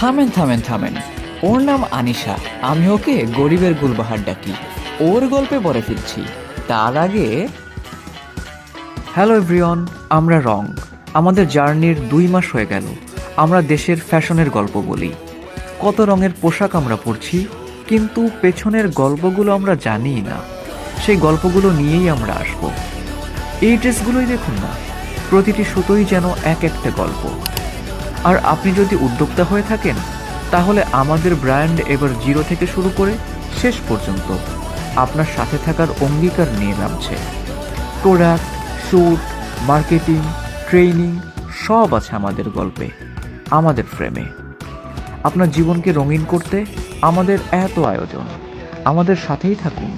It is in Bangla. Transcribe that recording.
থামেন থামেন থামেন, ওর নাম আনিশা। আমি ওকে গরিবের গুলবাহার ডাকি। ওর গল্পে পড়ে ফিরছি। তার আগে হ্যালো এভরিওয়ান, আমরা রং। আমাদের জার্নির 2 মাস হয়ে গেল। আমরা দেশের ফ্যাশনের গল্প বলি, কত রঙের পোশাক আমরা পরছি, কিন্তু পেছনের গল্পগুলো আমরা জানিই না। সেই গল্পগুলো নিয়েই আমরা আসব। এই ড্রেসগুলোই দেখুন না, প্রতিটি সুতোই যেন এক একটা গল্প। আর আপনি যদি উদ্যোক্তা হয়ে থাকেন, তাহলে আমাদের ব্র্যান্ড এবার জিরো থেকে শুরু করে শেষ পর্যন্ত আপনার সাথে থাকার অঙ্গীকার নিয়ে নামছে। প্রোডাক্ট, শ্যুট, মার্কেটিং, ট্রেনিং সব আছে আমাদের গল্পে, আমাদের ফ্রেমে। আপনার জীবনকে রঙিন করতে আমাদের এত আয়োজন। আমাদের সাথেই থাকুন।